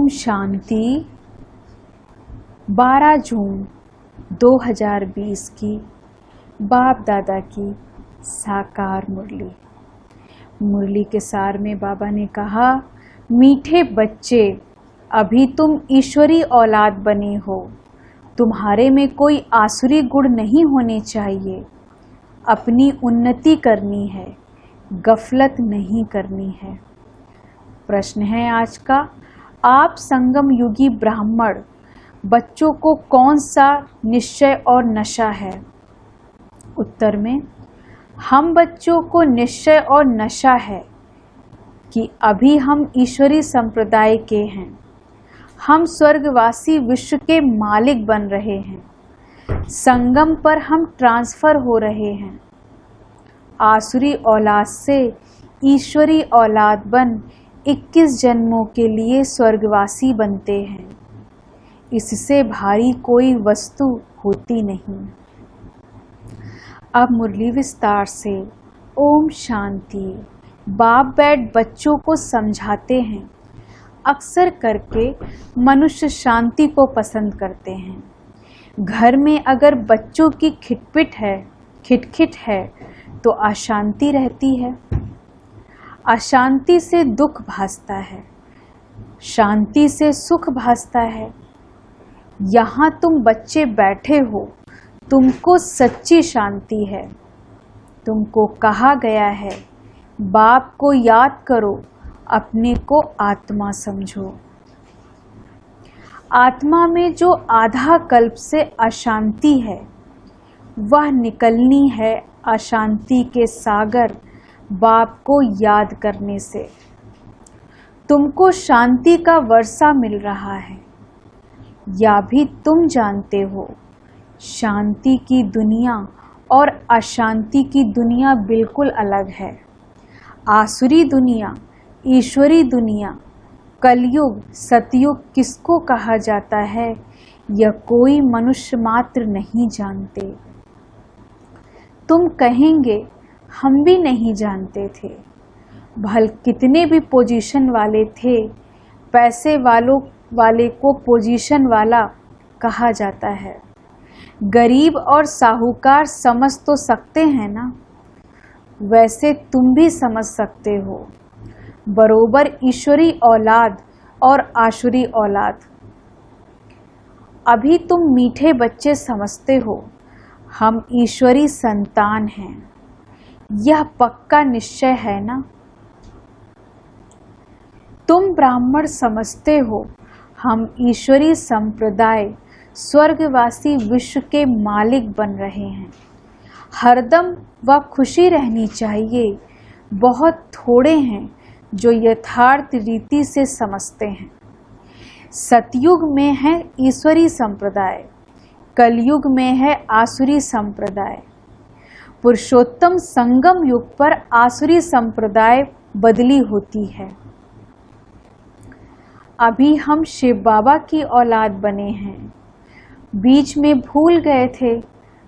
शांति। 12 जून 2020 की बाप दादा की साकार मुरली। मुरली के सार में बाबा ने कहा, मीठे बच्चे, अभी तुम ईश्वरी औलाद बने हो। तुम्हारे में कोई आसुरी गुण नहीं होने चाहिए। अपनी उन्नति करनी है, गफलत नहीं करनी है। प्रश्न है आज का, आप संगम युगी ब्राह्मण बच्चों को कौन सा निश्चय और नशा है? उत्तर में, हम बच्चों को निश्चय और नशा है कि अभी हम ईश्वरी संप्रदाय के हैं। हम स्वर्गवासी विश्व के मालिक बन रहे हैं। संगम पर हम ट्रांसफर हो रहे हैं। आसुरी औलाद से ईश्वरी औलाद बन 21 जन्मों के लिए स्वर्गवासी बनते हैं। इससे भारी कोई वस्तु होती नहीं। अब मुरली विस्तार से। ओम शांति। बाप बैठ बच्चों को समझाते हैं। अक्सर करके मनुष्य शांति को पसंद करते हैं। घर में अगर बच्चों की खिटखिट है तो अशांति रहती है। अशांति से दुख भासता है, शांति से सुख भासता है। यहाँ तुम बच्चे बैठे हो, तुमको सच्ची शांति है। तुमको कहा गया है, बाप को याद करो, अपने को आत्मा समझो। आत्मा में जो आधा कल्प से अशांति है, वह निकलनी है अशांति के सागर बाप को याद करने से। तुमको शांति का वर्षा मिल रहा है, या भी तुम जानते हो, शांति की दुनिया और अशांति की दुनिया बिल्कुल अलग है। आसुरी दुनिया, ईश्वरी दुनिया, कलयुग, सतयुग किसको कहा जाता है, यह कोई मनुष्य मात्र नहीं जानते। तुम कहेंगे, हम भी नहीं जानते थे। भल कितने भी पोजीशन वाले थे, पैसे वाले को पोजीशन वाला कहा जाता है। गरीब और साहूकार समझ तो सकते हैं ना, वैसे तुम भी समझ सकते हो। बरोबर ईश्वरी औलाद और आसुरी औलाद। अभी तुम मीठे बच्चे समझते हो, हम ईश्वरी संतान हैं। यह पक्का निश्चय है ना। तुम ब्राह्मण समझते हो, हम ईश्वरी संप्रदाय स्वर्गवासी विश्व के मालिक बन रहे हैं। हरदम वह खुशी रहनी चाहिए। बहुत थोड़े हैं जो यथार्थ रीति से समझते हैं। सतयुग में है ईश्वरी संप्रदाय, कलयुग में है आसुरी संप्रदाय। पुरुषोत्तम संगम युग पर आसुरी संप्रदाय बदली होती है। अभी हम शिव बाबा की औलाद बने हैं। बीच में भूल गए थे,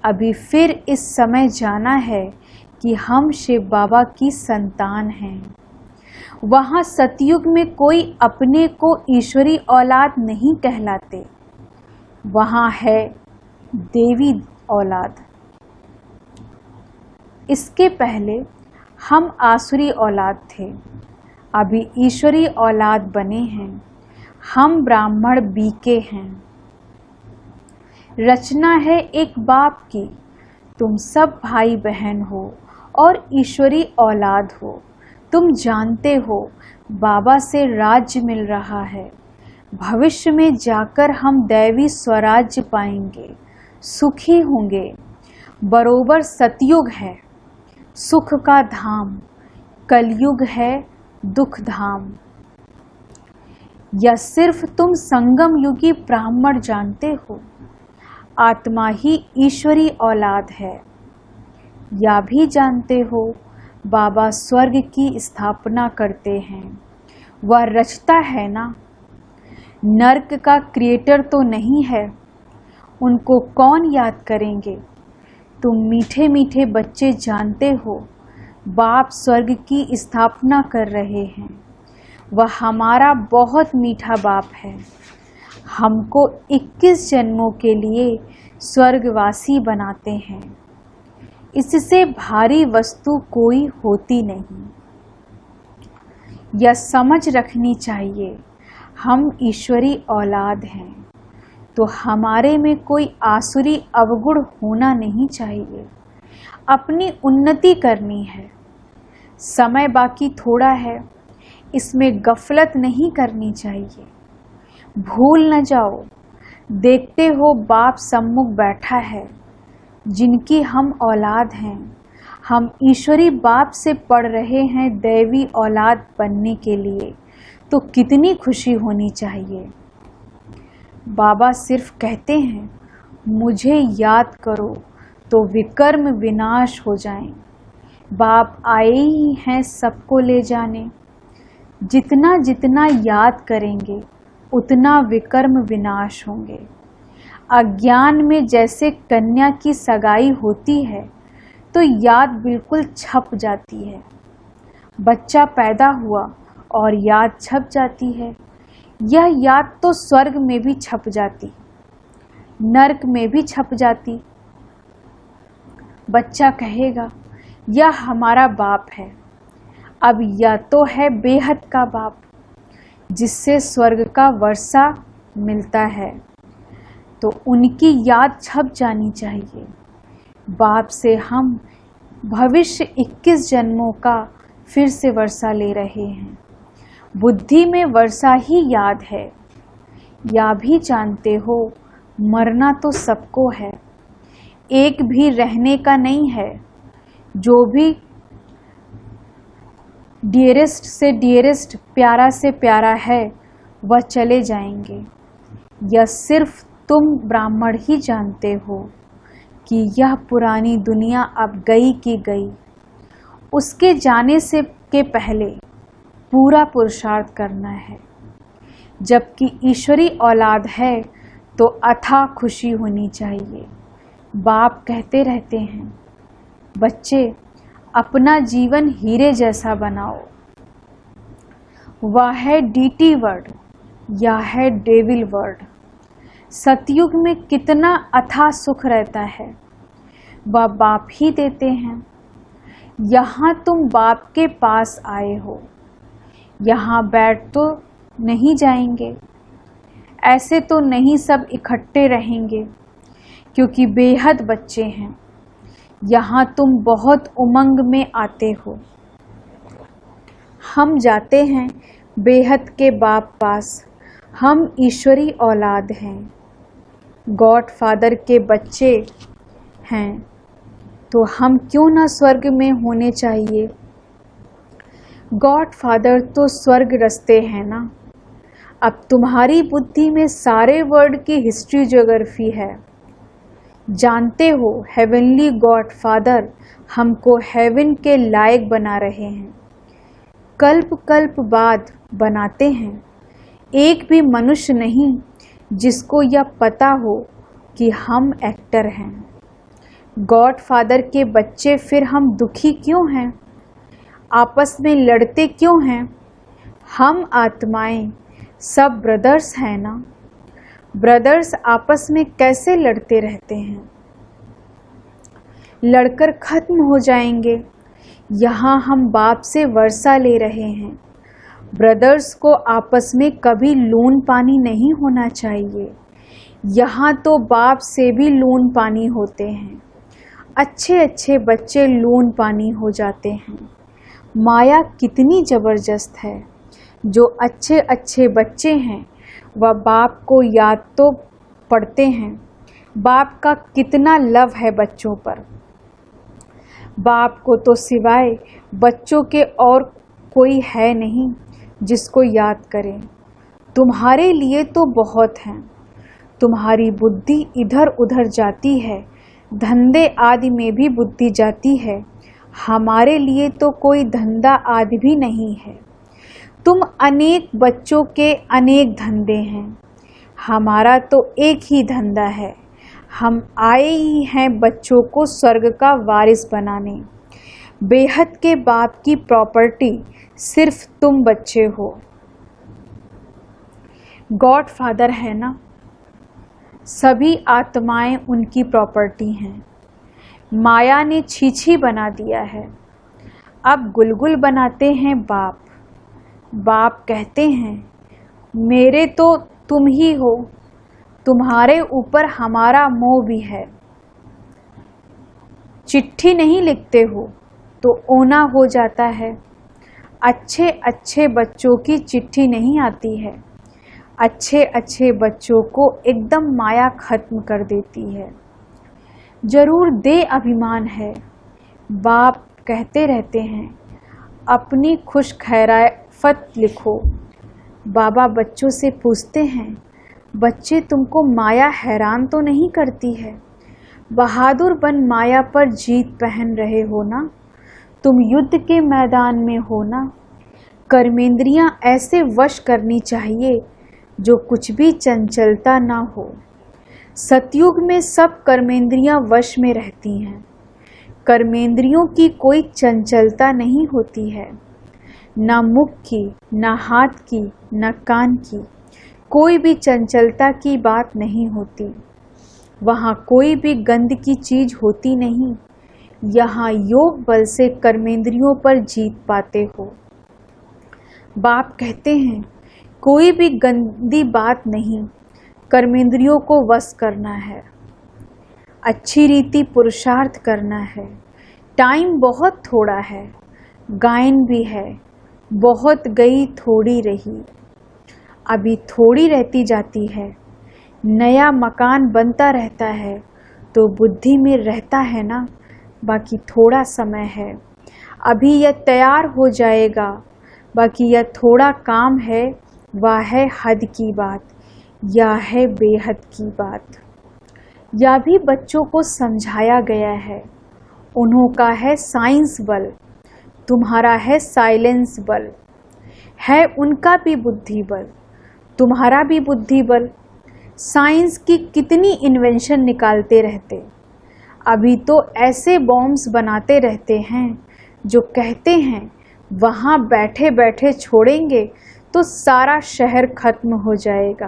अभी फिर इस समय जाना है कि हम शिव बाबा की संतान हैं। वहाँ सतयुग में कोई अपने को ईश्वरी औलाद नहीं कहलाते। वहाँ है देवी औलाद। इसके पहले हम आसुरी औलाद थे, अभी ईश्वरी औलाद बने हैं। हम ब्राह्मण बीके हैं। रचना है एक बाप की। तुम सब भाई बहन हो और ईश्वरी औलाद हो। तुम जानते हो, बाबा से राज्य मिल रहा है। भविष्य में जाकर हम दैवी स्वराज्य पाएंगे, सुखी होंगे। बरोबर सतयुग है सुख का धाम, कलयुग है दुख धाम। या सिर्फ तुम संगम युगी ब्राह्मण जानते हो, आत्मा ही ईश्वरी औलाद है। या भी जानते हो, बाबा स्वर्ग की स्थापना करते हैं। वह रचता है ना। नर्क का क्रिएटर तो नहीं है, उनको कौन याद करेंगे। तुम मीठे मीठे बच्चे जानते हो, बाप स्वर्ग की स्थापना कर रहे हैं। वह हमारा बहुत मीठा बाप है। हमको 21 जन्मों के लिए स्वर्गवासी बनाते हैं। इससे भारी वस्तु कोई होती नहीं। यह समझ रखनी चाहिए, हम ईश्वरी औलाद हैं तो हमारे में कोई आसुरी अवगुण होना नहीं चाहिए। अपनी उन्नति करनी है। समय बाकी थोड़ा है, इसमें गफलत नहीं करनी चाहिए। भूल न जाओ, देखते हो बाप सम्मुख बैठा है जिनकी हम औलाद हैं। हम ईश्वरी बाप से पढ़ रहे हैं दैवी औलाद बनने के लिए, तो कितनी खुशी होनी चाहिए। बाबा सिर्फ कहते हैं मुझे याद करो तो विकर्म विनाश हो जाएं। बाप आए ही हैं सबको ले जाने। जितना जितना याद करेंगे उतना विकर्म विनाश होंगे। अज्ञान में जैसे कन्या की सगाई होती है तो याद बिल्कुल छप जाती है। बच्चा पैदा हुआ और याद छप जाती है। यह याद तो स्वर्ग में भी छप जाती, नरक में भी छप जाती। बच्चा कहेगा यह हमारा बाप है। अब यह तो है बेहद का बाप जिससे स्वर्ग का वर्षा मिलता है, तो उनकी याद छप जानी चाहिए। बाप से हम भविष्य 21 जन्मों का फिर से वर्षा ले रहे हैं। बुद्धि में वर्षा ही याद है। या भी जानते हो मरना तो सबको है, एक भी रहने का नहीं है। जो भी डियरेस्ट से डियरेस्ट, प्यारा से प्यारा है, वह चले जाएंगे। यह सिर्फ तुम ब्राह्मण ही जानते हो कि यह पुरानी दुनिया अब गई की गई। उसके जाने से के पहले पूरा पुरुषार्थ करना है। जबकि ईश्वरी औलाद है तो अथाह खुशी होनी चाहिए। बाप कहते रहते हैं बच्चे अपना जीवन हीरे जैसा बनाओ। वह है डीटी वर्ड या है डेविल वर्ड। सतयुग में कितना अथाह सुख रहता है, वह बाप ही देते हैं। यहाँ तुम बाप के पास आए हो, यहाँ बैठ तो नहीं जाएंगे। ऐसे तो नहीं सब इकट्ठे रहेंगे क्योंकि बेहद बच्चे हैं। यहाँ तुम बहुत उमंग में आते हो। हम जाते हैं बेहद के बाप पास। हम ईश्वरी औलाद हैं, गॉड फादर के बच्चे हैं, तो हम क्यों ना स्वर्ग में होने चाहिए। गॉड फादर तो स्वर्ग रस्ते हैं ना। अब तुम्हारी बुद्धि में सारे वर्ल्ड की हिस्ट्री ज्योग्राफी है। जानते हो हेवनली गॉड फादर हमको हेवन के लायक बना रहे हैं। कल्प कल्प बाद बनाते हैं। एक भी मनुष्य नहीं जिसको यह पता हो कि हम एक्टर हैं। गॉड फादर के बच्चे फिर हम दुखी क्यों हैं, आपस में लड़ते क्यों हैं। हम आत्माएं सब ब्रदर्स हैं ना। ब्रदर्स आपस में कैसे लड़ते रहते हैं, लड़कर खत्म हो जाएंगे। यहाँ हम बाप से वर्षा ले रहे हैं। ब्रदर्स को आपस में कभी लून पानी नहीं होना चाहिए। यहाँ तो बाप से भी लून पानी होते हैं। अच्छे अच्छे बच्चे लून पानी हो जाते हैं। माया कितनी ज़बरदस्त है। जो अच्छे अच्छे बच्चे हैं वह बाप को याद तो पढ़ते हैं। बाप का कितना लव है बच्चों पर। बाप को तो सिवाय बच्चों के और कोई है नहीं जिसको याद करें। तुम्हारे लिए तो बहुत हैं। तुम्हारी बुद्धि इधर उधर जाती है, धंधे आदि में भी बुद्धि जाती है। हमारे लिए तो कोई धंधा आदि भी नहीं है। तुम अनेक बच्चों के अनेक धंधे हैं, हमारा तो एक ही धंधा है। हम आए ही हैं बच्चों को स्वर्ग का वारिस बनाने। बेहद के बाप की प्रॉपर्टी सिर्फ तुम बच्चे हो। गॉड फादर है ना, सभी आत्माएं उनकी प्रॉपर्टी हैं। माया ने छीछी बना दिया है, अब गुलगुल बनाते हैं बाप। बाप कहते हैं मेरे तो तुम ही हो, तुम्हारे ऊपर हमारा मोह भी है। चिट्ठी नहीं लिखते हो तो ओना हो जाता है। अच्छे अच्छे बच्चों की चिट्ठी नहीं आती है, अच्छे अच्छे बच्चों को एकदम माया खत्म कर देती है। जरूर दे अभिमान है, बाप कहते रहते हैं अपनी खुश खैराफत लिखो। बाबा बच्चों से पूछते हैं बच्चे तुमको माया हैरान तो नहीं करती है? बहादुर बन माया पर जीत पहन रहे हो ना, तुम युद्ध के मैदान में हो ना। कर्मेंद्रियां ऐसे वश करनी चाहिए जो कुछ भी चंचलता ना हो। सतयुग में सब कर्मेंद्रियां वश में रहती हैं, कर्मेंद्रियों की कोई चंचलता नहीं होती है, ना मुख की, ना हाथ की, ना कान की, कोई भी चंचलता की बात नहीं होती। वहाँ कोई भी गंध की चीज होती नहीं। यहाँ योग बल से कर्मेंद्रियों पर जीत पाते हो। बाप कहते हैं कोई भी गंदी बात नहीं, कर्मेंद्रियों को वश करना है, अच्छी रीति पुरुषार्थ करना है। टाइम बहुत थोड़ा है, गायन भी है, बहुत गई थोड़ी रही, अभी थोड़ी रहती जाती है। नया मकान बनता रहता है तो बुद्धि में रहता है ना, बाकी थोड़ा समय है, अभी यह तैयार हो जाएगा, बाकी यह थोड़ा काम है। वह है हद की बात, या है बेहद की बात। यह भी बच्चों को समझाया गया है। उन्हों का है साइंस बल, तुम्हारा है साइलेंस बल। है उनका भी बुद्धि बल, तुम्हारा भी बुद्धि बल। साइंस की कितनी इन्वेंशन निकालते रहते, अभी तो ऐसे बॉम्ब्स बनाते रहते हैं जो कहते हैं वहाँ बैठे बैठे छोड़ेंगे तो सारा शहर खत्म हो जाएगा।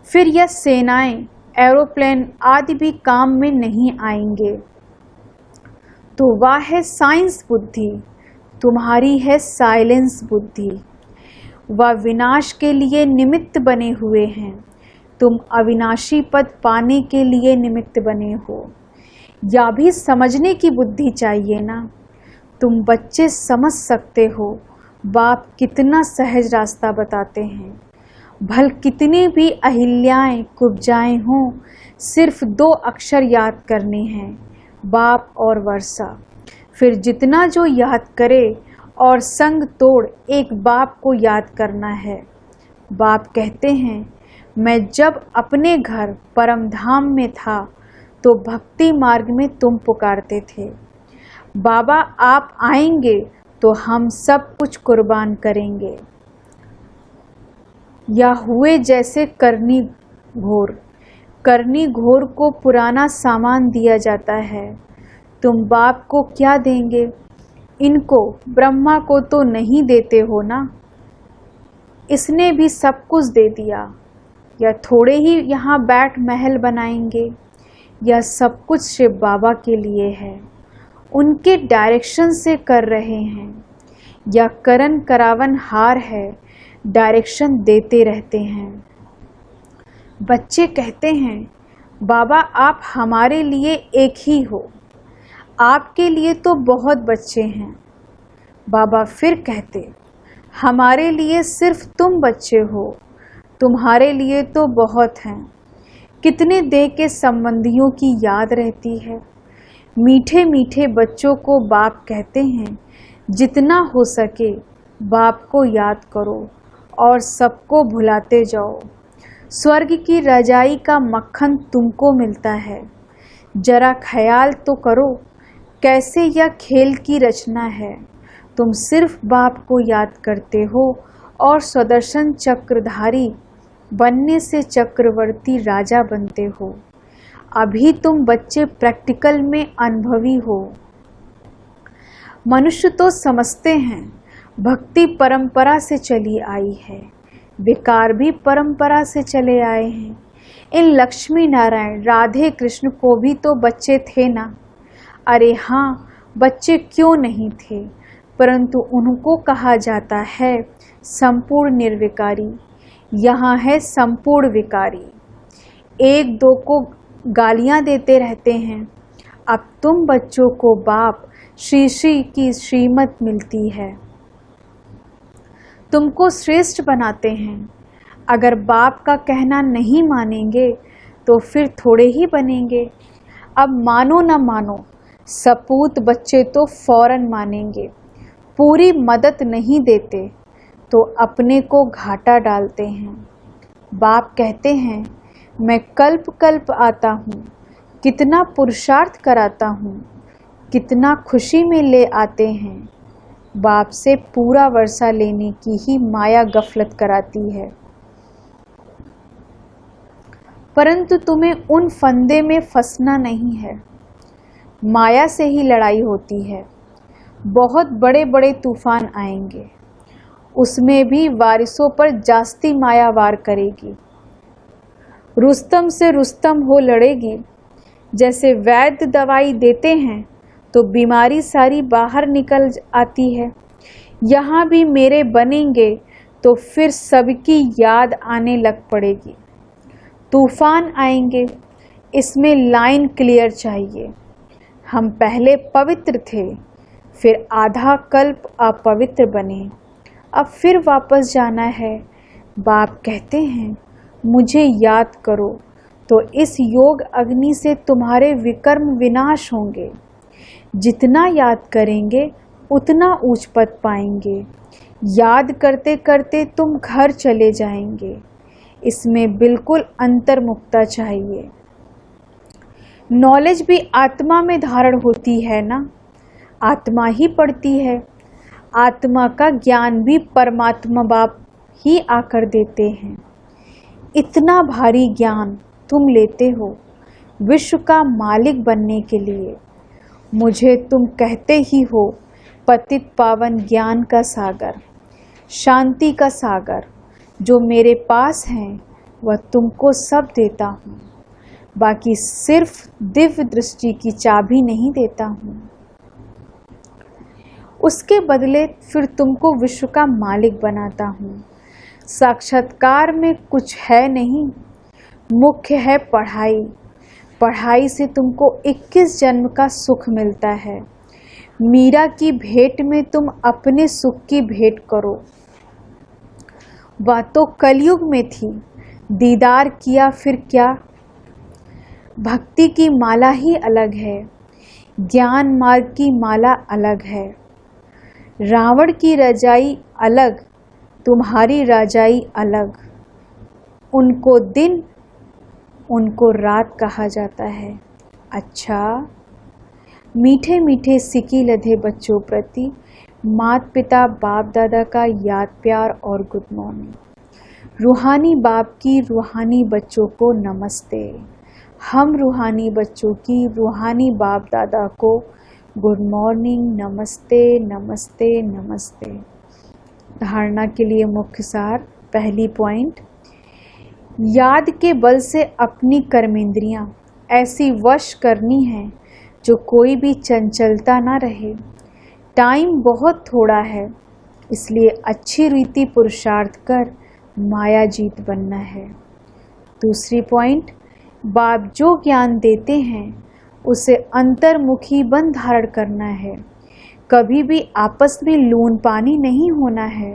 फिर यह सेनाएं, एरोप्लेन आदि भी काम में नहीं आएंगे। तो वह है साइंस बुद्धि, तुम्हारी है साइलेंस बुद्धि। वह विनाश के लिए निमित्त बने हुए हैं, तुम अविनाशी पद पाने के लिए निमित्त बने हो। या भी समझने की बुद्धि चाहिए ना। तुम बच्चे समझ सकते हो बाप कितना सहज रास्ता बताते हैं। भल कितनी भी अहिल्याएं कुब्जाएं हों, सिर्फ 2 अक्षर याद करने हैं, बाप और वर्षा। फिर जितना जो याद करे और संग तोड़ एक बाप को याद करना है। बाप कहते हैं मैं जब अपने घर परम धाम में था तो भक्ति मार्ग में तुम पुकारते थे, बाबा आप आएंगे तो हम सब कुछ कुर्बान करेंगे। या हुए जैसे करनी घोर, करनी घोर को पुराना सामान दिया जाता है, तुम बाप को क्या देंगे? इनको ब्रह्मा को तो नहीं देते हो ना, इसने भी सब कुछ दे दिया। या थोड़े ही यहाँ बैठ महल बनाएंगे, या सब कुछ शिव बाबा के लिए है, उनके डायरेक्शन से कर रहे हैं। या करन करावन हार है, डायरेक्शन देते रहते हैं। बच्चे कहते हैं बाबा आप हमारे लिए एक ही हो, आपके लिए तो बहुत बच्चे हैं। बाबा फिर कहते हमारे लिए सिर्फ तुम बच्चे हो, तुम्हारे लिए तो बहुत हैं। कितने देह के संबंधियों की याद रहती है। मीठे मीठे बच्चों को बाप कहते हैं जितना हो सके बाप को याद करो और सबको भुलाते जाओ। स्वर्ग की रजाई का मक्खन तुमको मिलता है, जरा ख्याल तो करो कैसे यह खेल की रचना है। तुम सिर्फ बाप को याद करते हो और सुदर्शन चक्रधारी बनने से चक्रवर्ती राजा बनते हो। अभी तुम बच्चे प्रैक्टिकल में अनुभवी हो। मनुष्य तो समझते हैं भक्ति परंपरा से चली आई है, विकार भी परंपरा से चले आए हैं। इन लक्ष्मी नारायण राधे कृष्ण को भी तो बच्चे थे ना। अरे हाँ, बच्चे क्यों नहीं थे, परंतु उनको कहा जाता है संपूर्ण निर्विकारी। यहाँ है संपूर्ण विकारी। एक दो को गालियाँ देते रहते हैं। अब तुम बच्चों को बाप श्री श्री की श्रीमत मिलती है, तुमको श्रेष्ठ बनाते हैं। अगर बाप का कहना नहीं मानेंगे तो फिर थोड़े ही बनेंगे। अब मानो न मानो, सपूत बच्चे तो फौरन मानेंगे। पूरी मदद नहीं देते तो अपने को घाटा डालते हैं। बाप कहते हैं मैं कल्प कल्प आता हूँ, कितना पुरुषार्थ कराता हूँ, कितना खुशी में ले आते हैं। बाप से पूरा वर्षा लेने की ही माया गफलत कराती है। परंतु तुम्हें उन फंदे में फंसना नहीं है। माया से ही लड़ाई होती है। बहुत बड़े बड़े तूफान आएंगे, उसमें भी वारिसों पर जास्ती माया वार करेगी। रुस्तम से रुस्तम हो लड़ेगी। जैसे वैद्य दवाई देते हैं तो बीमारी सारी बाहर निकल आती है। यहाँ भी मेरे बनेंगे तो फिर सबकी याद आने लग पड़ेगी। तूफान आएंगे, इसमें लाइन क्लियर चाहिए। हम पहले पवित्र थे, फिर आधा कल्प अपवित्र बने, अब फिर वापस जाना है। बाप कहते हैं मुझे याद करो तो इस योग अग्नि से तुम्हारे विकर्म विनाश होंगे। जितना याद करेंगे उतना ऊंच पद पाएंगे। याद करते करते तुम घर चले जाएंगे। इसमें बिल्कुल अंतर्मुक्ता चाहिए। नॉलेज भी आत्मा में धारण होती है ना, आत्मा ही पढ़ती है। आत्मा का ज्ञान भी परमात्मा बाप ही आकर देते हैं। इतना भारी ज्ञान तुम लेते हो विश्व का मालिक बनने के लिए। मुझे तुम कहते ही हो पतित पावन ज्ञान का सागर, शांति का सागर। जो मेरे पास हैं वह तुमको सब देता हूँ, बाकी सिर्फ दिव्य दृष्टि की चाबी नहीं देता हूँ। उसके बदले फिर तुमको विश्व का मालिक बनाता हूँ। साक्षात्कार में कुछ है नहीं, मुख्य है पढ़ाई। पढ़ाई से तुमको 21 जन्म का सुख मिलता है। मीरा की भेंट में तुम अपने सुख की भेंट करो। वह तो कलयुग में थी, दीदार किया फिर क्या। भक्ति की माला ही अलग है, ज्ञान मार्ग की माला अलग है। रावण की रजाई अलग, तुम्हारी रजाई अलग। उनको दिन, उनको रात कहा जाता है। अच्छा, मीठे मीठे सिकी लधे बच्चों प्रति माता पिता बाप दादा का याद प्यार और गुड मॉर्निंग। रूहानी बाप की रूहानी बच्चों को नमस्ते। हम रूहानी बच्चों की रूहानी बाप दादा को गुड मॉर्निंग, नमस्ते नमस्ते नमस्ते। धारणा के लिए मुख्य सार। पहली पॉइंट, याद के बल से अपनी कर्मेंद्रियां ऐसी वश करनी है जो कोई भी चंचलता ना रहे। टाइम बहुत थोड़ा है, इसलिए अच्छी रीति पुरुषार्थ कर माया जीत बनना है। दूसरी पॉइंट, बाप जो ज्ञान देते हैं उसे अंतर्मुखी बन धारण करना है। कभी भी आपस में लून पानी नहीं होना है।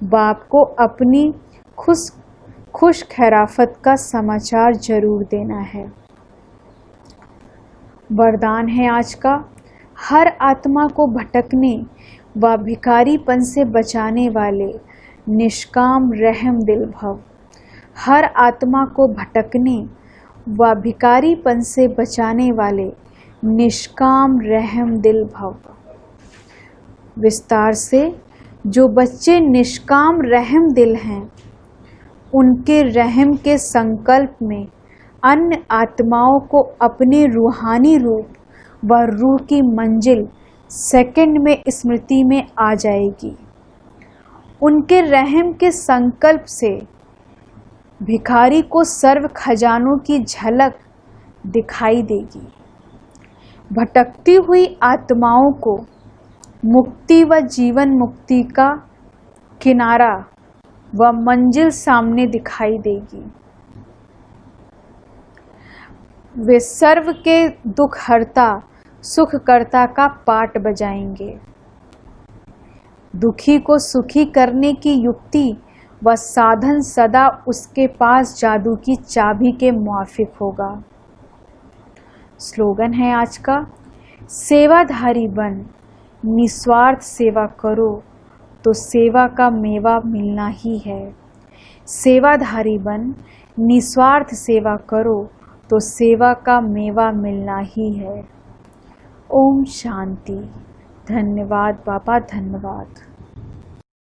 बाप को अपनी खुश खैराफत का समाचार जरूर देना है। वरदान है आज का, हर आत्मा को भटकने व भिखारीपन से बचाने वाले निष्काम रहम दिल भव। हर आत्मा को भटकने व भिखारीपन से बचाने वाले निष्काम रहम दिल भव। विस्तार से, जो बच्चे निष्काम रहम दिल हैं, उनके रहम के संकल्प में अन्य आत्माओं को अपने रूहानी रूप व रूह की मंजिल सेकंड में स्मृति में आ जाएगी। उनके रहम के संकल्प से भिखारी को सर्व खजानों की झलक दिखाई देगी। भटकती हुई आत्माओं को मुक्ति व जीवन मुक्ति का किनारा व मंजिल सामने दिखाई देगी। वे सर्व के दुख हरता सुखकर्ता का पाठ बजाएंगे। दुखी को सुखी करने की युक्ति व साधन सदा उसके पास जादू की चाबी के मुआफिक होगा। स्लोगन है आज का, सेवाधारी बन निस्वार्थ सेवा करो तो सेवा का मेवा मिलना ही है। सेवाधारी बन निस्वार्थ सेवा करो तो सेवा का मेवा मिलना ही है। ओम शांति। धन्यवाद बाबा, धन्यवाद।